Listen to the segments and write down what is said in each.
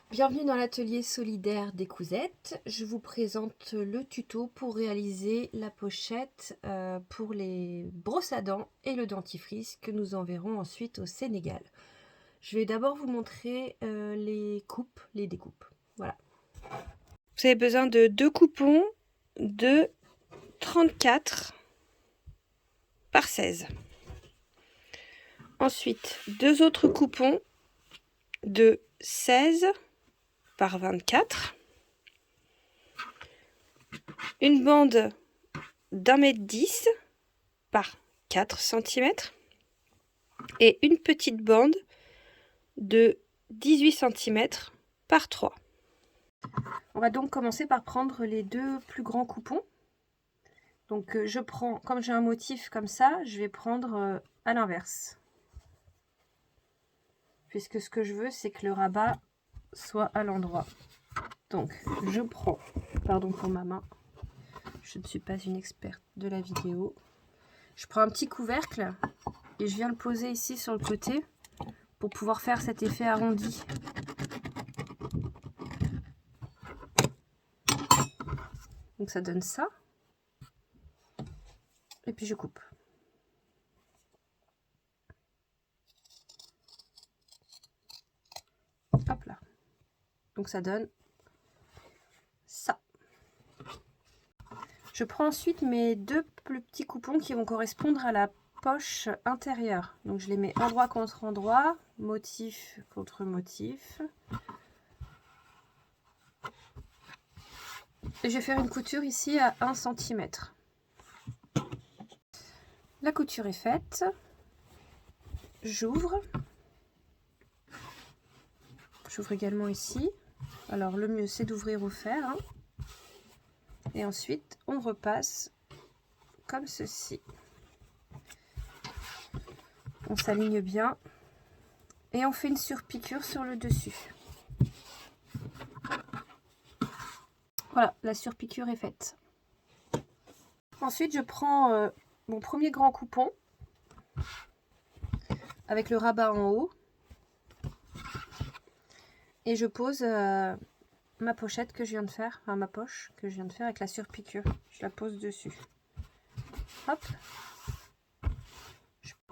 Bienvenue dans l'atelier solidaire des cousettes. Je vous présente le tuto pour réaliser la pochette pour les brosses à dents et le dentifrice que nous enverrons ensuite au Sénégal. Je vais d'abord vous montrer les découpes. Voilà. Vous avez besoin de 2 coupons de 34 par 16. Ensuite, 2 autres coupons de 16 par 24, une bande d'1,10 m par 4 cm et une petite bande de 18 cm par 3. On va donc commencer par prendre les 2 plus grands coupons. Donc je prends, comme j'ai un motif comme ça, je vais prendre à l'inverse. Puisque ce que je veux, c'est que le rabat soit à l'endroit. Donc je prends, pardon pour ma main, je ne suis pas une experte de la vidéo. Je prends un petit couvercle et je viens le poser ici sur le côté pour pouvoir faire cet effet arrondi. Donc ça donne ça. Et puis je coupe. Hop là. Donc ça donne ça. Je prends ensuite mes 2 plus petits coupons qui vont correspondre à la poche intérieure. Donc je les mets endroit contre endroit, motif contre motif. Et je vais faire une couture ici à 1 cm. La couture est faite. J'ouvre. J'ouvre également ici. Alors le mieux c'est d'ouvrir au fer. Hein. Et ensuite on repasse comme ceci. On s'aligne bien. Et on fait une surpiqûre sur le dessus. Voilà, la surpiqûre est faite. Ensuite je prends mon premier grand coupon avec le rabat en haut. Et je pose ma pochette que je viens de faire, enfin ma poche que je viens de faire avec la surpiqûre. Je la pose dessus. Hop.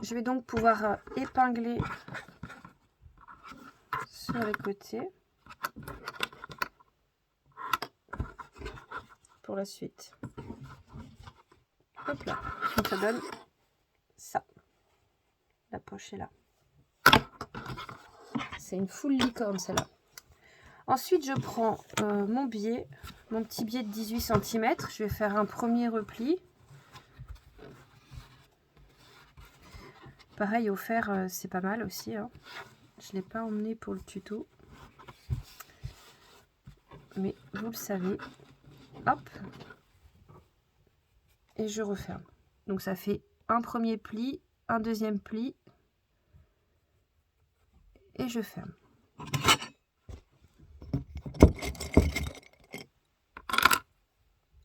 Je vais donc pouvoir épingler sur les côtés pour la suite. Hop là. Donc ça donne ça. La poche est là. C'est une full licorne celle-là. Ensuite je prends mon biais, mon petit biais de 18 cm. Je vais faire un premier repli. Pareil au fer, c'est pas mal aussi. Hein. Je ne l'ai pas emmené pour le tuto. Mais vous le savez. Hop. Et je referme. Donc ça fait un premier pli, un deuxième pli. Et je ferme.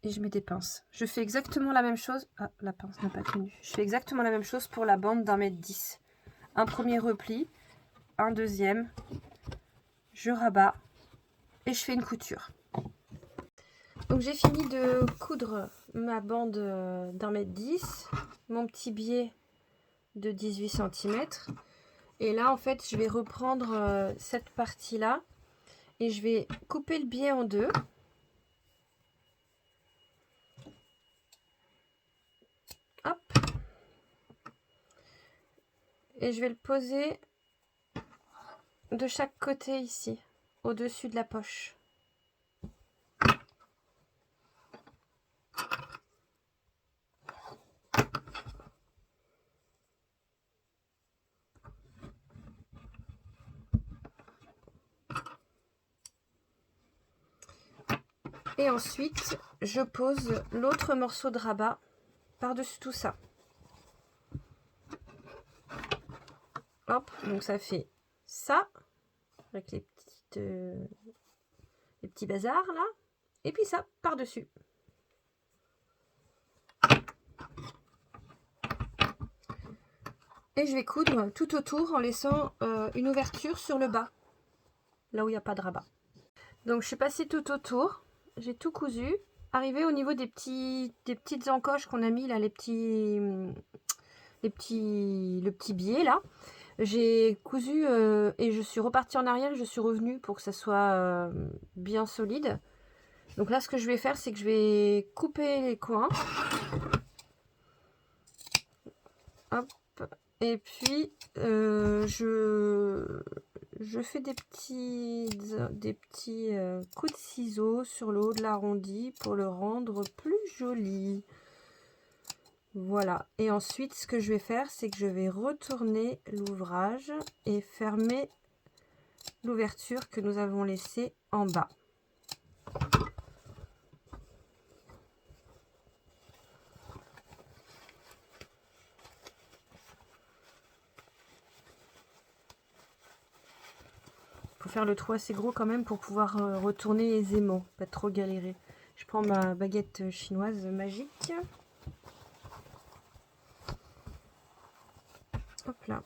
Et je mets des pinces. Je fais exactement la même chose. Ah, la pince n'a pas tenu. Je fais exactement la même chose pour la bande d'1,10 m. Un premier repli, un deuxième. Je rabats et je fais une couture. Donc j'ai fini de coudre ma bande d'1,10 m, mon petit biais de 18 cm. Et là en fait je vais reprendre cette partie là et je vais couper le biais en deux. Hop. Et je vais le poser de chaque côté ici, au-dessus de la poche. Et ensuite, je pose l'autre morceau de rabat par-dessus tout ça. Hop, donc ça fait ça, avec les petits bazars là, et puis ça par-dessus. Et je vais coudre tout autour en laissant une ouverture sur le bas, là où il n'y a pas de rabat. Donc je suis passée tout autour, j'ai tout cousu. Arrivé au niveau des petites encoches qu'on a mis là, le petit biais là, j'ai cousu et je suis repartie en arrière, je suis revenue pour que ça soit bien solide. Donc là ce que je vais faire, c'est que je vais couper les coins. Hop. Et puis je fais des petits coups de ciseaux sur le haut de l'arrondi pour le rendre plus joli. Voilà. Et ensuite, ce que je vais faire, c'est que je vais retourner l'ouvrage et fermer l'ouverture que nous avons laissée en bas. Il faut faire le trou assez gros quand même pour pouvoir retourner aisément, pas trop galérer. Je prends ma baguette chinoise magique. Hop là.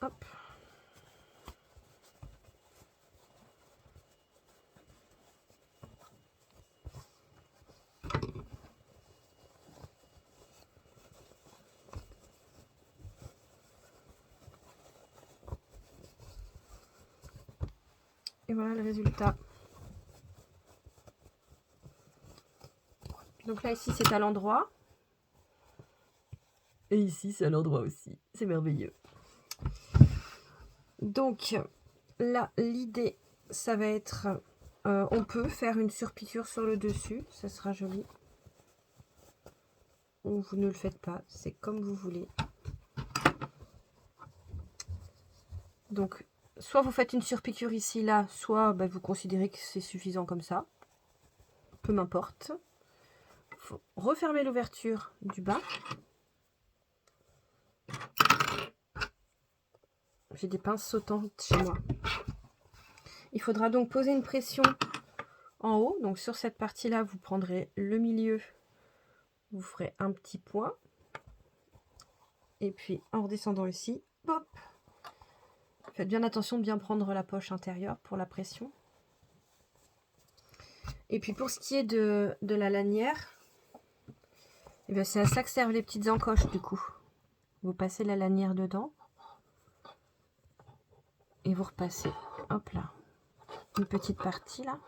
Hop. Et voilà le résultat. Donc là, ici, c'est à l'endroit. Et ici, c'est à l'endroit aussi. C'est merveilleux. Donc, là, l'idée, ça va être... on peut faire une surpiqûre sur le dessus. Ça sera joli. Ou vous ne le faites pas. C'est comme vous voulez. Donc, soit vous faites une surpiqûre ici, là, soit vous considérez que c'est suffisant comme ça. Peu m'importe. Il faut refermer l'ouverture du bas. J'ai des pinces sautantes chez moi. Il faudra donc poser une pression en haut. Donc sur cette partie-là, vous prendrez le milieu. Vous ferez un petit point. Et puis en redescendant ici, hop. Faites bien attention de bien prendre la poche intérieure pour la pression. Et puis pour ce qui est de la lanière, c'est à ça que servent les petites encoches du coup. Vous passez la lanière dedans. Et vous repassez, hop là, une petite partie là.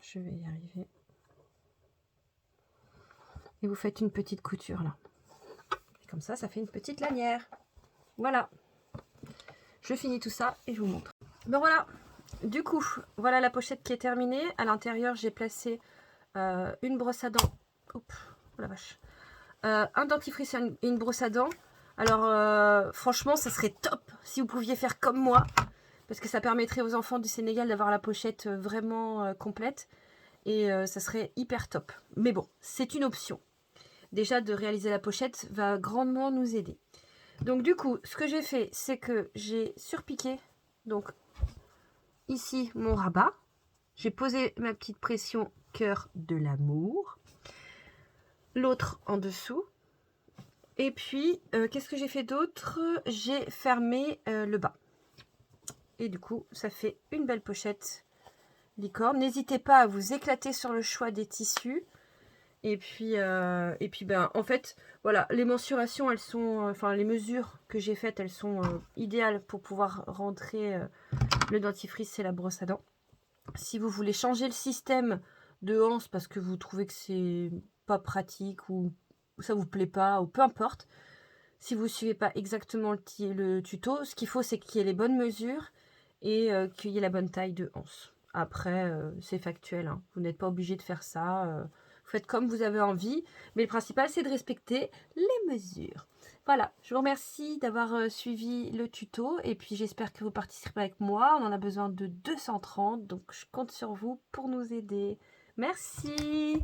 Je vais y arriver. Et vous faites une petite couture là. Et comme ça, ça fait une petite lanière. Voilà. Je finis tout ça et je vous montre. Ben voilà. Du coup, voilà la pochette qui est terminée. À l'intérieur, j'ai placé une brosse à dents. Oups, oh la vache. Un dentifrice et une brosse à dents. Alors, franchement, ça serait top si vous pouviez faire comme moi. Parce que ça permettrait aux enfants du Sénégal d'avoir la pochette vraiment complète. Et ça serait hyper top. Mais bon, c'est une option. Déjà, de réaliser la pochette va grandement nous aider. Donc du coup, ce que j'ai fait, c'est que j'ai surpiqué. Donc, ici, mon rabat. J'ai posé ma petite pression cœur de l'amour. L'autre en dessous. Et puis, qu'est-ce que j'ai fait d'autre? J'ai fermé le bas. Et du coup, ça fait une belle pochette licorne. N'hésitez pas à vous éclater sur le choix des tissus. Et puis en fait, voilà, les mensurations, elles sont... les mesures que j'ai faites, elles sont idéales pour pouvoir rentrer le dentifrice et la brosse à dents. Si vous voulez changer le système de anse parce que vous trouvez que c'est pas pratique ou ça vous plaît pas ou peu importe, si vous ne suivez pas exactement le tuto, ce qu'il faut c'est qu'il y ait les bonnes mesures et qu'il y ait la bonne taille de anse. Après, c'est factuel, hein. Vous n'êtes pas obligé de faire ça. Vous faites comme vous avez envie. Mais le principal, c'est de respecter les mesures. Voilà, je vous remercie d'avoir suivi le tuto. Et puis, j'espère que vous participerez avec moi. On en a besoin de 230. Donc, je compte sur vous pour nous aider. Merci!